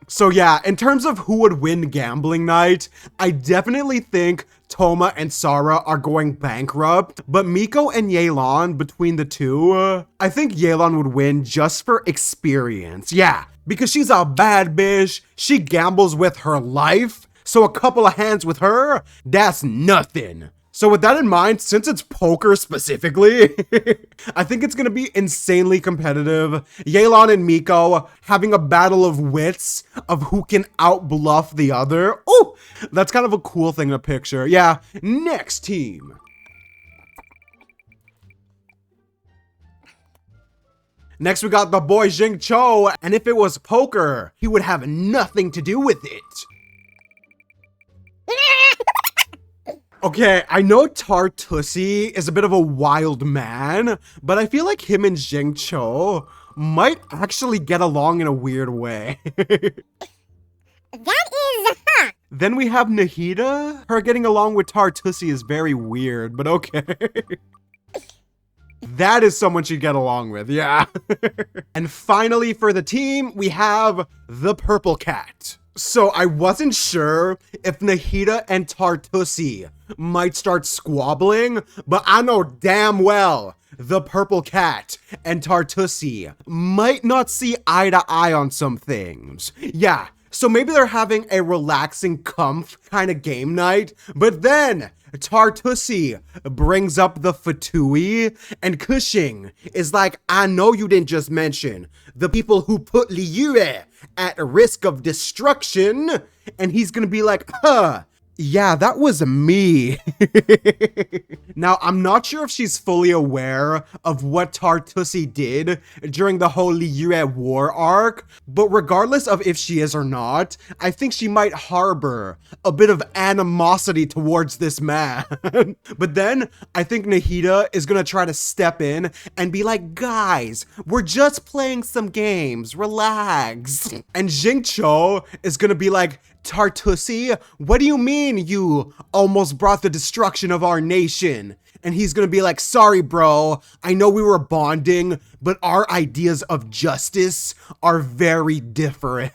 So yeah, in terms of who would win gambling night, I definitely think Toma and Sarah are going bankrupt, but Miko and Yelan, between the two, I think Yelan would win just for experience. Yeah, because she's a bad bitch, she gambles with her life, so a couple of hands with her, that's nothing. So with that in mind, since it's poker specifically, I think it's gonna be insanely competitive. Yelan and Miko having a battle of wits of who can outbluff the other. Oh, that's kind of a cool thing to picture. Yeah, next team. Next, we got the boy Jing Cho, and if it was poker, he would have nothing to do with it. Okay, I know Tartusi is a bit of a wild man, but I feel like him and Jing Cho might actually get along in a weird way. Then we have Nahida. Her getting along with Tartusi is very weird, but okay. That is someone she'd get along with, yeah. And finally for the team, we have the Purple Cat. So I wasn't sure if Nahida and Tartusi might start squabbling, but I know damn well the Purple Cat and Tartusi might not see eye to eye on some things. Yeah, so maybe they're having a relaxing comf kind of game night, but then Tartusi brings up the Fatui, and Cushing is like, I know you didn't just mention the people who put Liyue at risk of destruction, and he's gonna be like, yeah, that was me. Now, I'm not sure if she's fully aware of what Tartusi did during the whole Liyue war arc, but regardless of if she is or not, I think she might harbor a bit of animosity towards this man. But then, I think Nahida is gonna try to step in and be like, guys, we're just playing some games, relax. And Jing Cho is gonna be like, Tartusi, what do you mean you almost brought the destruction of our nation? And he's gonna be like, sorry bro, I know we were bonding, but our ideas of justice are very different.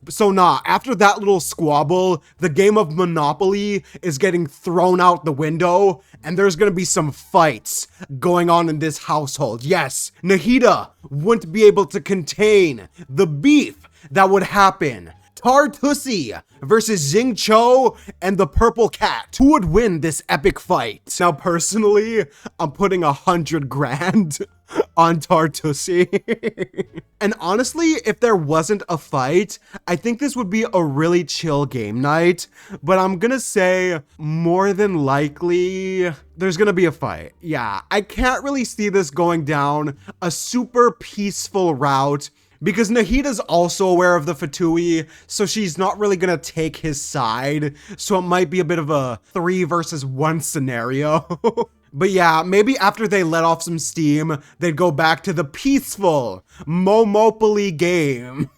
So nah, after that little squabble, the game of Monopoly is getting thrown out the window, and there's gonna be some fights going on in this household. Yes, Nahida wouldn't be able to contain the beef that would happen. Tartusi versus Jing Cho and the Purple Cat. Who would win this epic fight? Now, personally, I'm putting 100 grand on Tartusi. And honestly, if there wasn't a fight, I think this would be a really chill game night. But I'm gonna say more than likely there's gonna be a fight. Yeah, I can't really see this going down a super peaceful route, because Nahida's also aware of the Fatui, so she's not really gonna take his side, so it might be a bit of a 3 versus 1 scenario. But yeah, maybe after they let off some steam, they'd go back to the peaceful Momopoly game.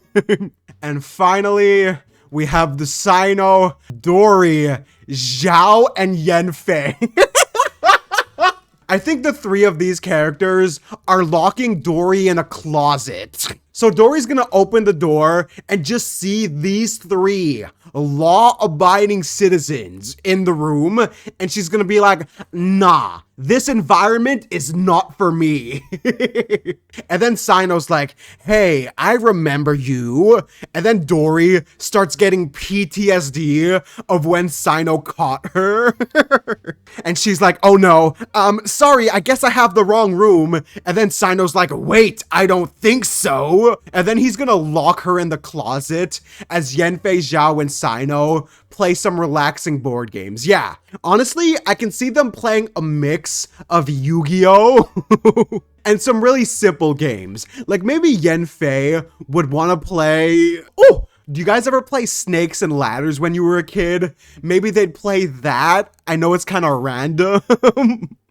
And finally, we have the Sino, Dory, Zhao, and Yanfei. I think the 3 of these characters are locking Dory in a closet. So Dory's gonna open the door and just see these 3 law-abiding citizens in the room, and she's gonna be like, nah, this environment is not for me. And then Sino's like, hey, I remember you. And then Dory starts getting PTSD of when Sino caught her. And she's like, oh no, sorry, I guess I have the wrong room. And then Sino's like, wait, I don't think so. And then he's gonna lock her in the closet as Yanfei, Zhao, and Sino play some relaxing board games. Yeah, honestly, I can see them playing a mix of Yu-Gi-Oh! And some really simple games. Like maybe Yenfei would want to play... Oh! Do you guys ever play Snakes and Ladders when you were a kid? Maybe they'd play that. I know it's kind of random,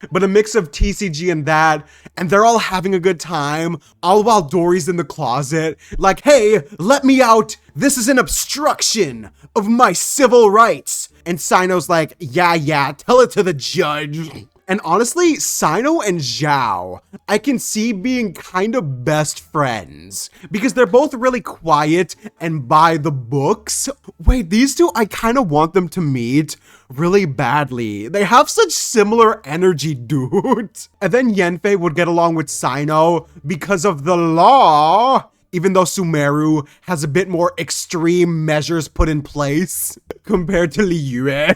but a mix of TCG and that, and they're all having a good time, all while Dory's in the closet, like, hey, let me out. This is an obstruction of my civil rights. And Sino's like, yeah, tell it to the judge. And honestly, Sino and Zhao, I can see being kind of best friends because they're both really quiet and by the books. Wait, these two, I kind of want them to meet really badly. They have such similar energy, dude. And then Yenfei would get along with Sino because of the law. Even though Sumeru has a bit more extreme measures put in place compared to Liyue.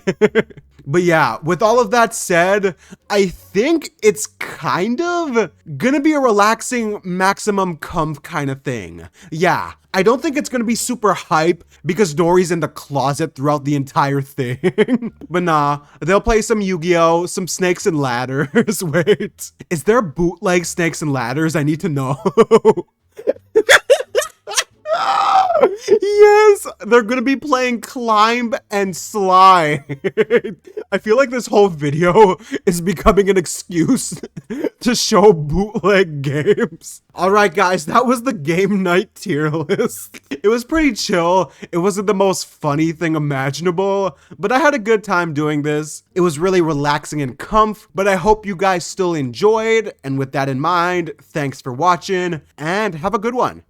But yeah, with all of that said, I think it's kind of gonna be a relaxing maximum comf kind of thing. Yeah, I don't think it's gonna be super hype because Dory's in the closet throughout the entire thing. But nah, they'll play some Yu-Gi-Oh!, some Snakes and Ladders. Wait, is there bootleg Snakes and Ladders? I need to know. Yes, they're gonna be playing Climb and Slide. I feel like this whole video is becoming an excuse to show bootleg games. All right, guys, that was the game night tier list. It was pretty chill. It wasn't the most funny thing imaginable, but I had a good time doing this. It was really relaxing and comf, but I hope you guys still enjoyed. And with that in mind, thanks for watching and have a good one.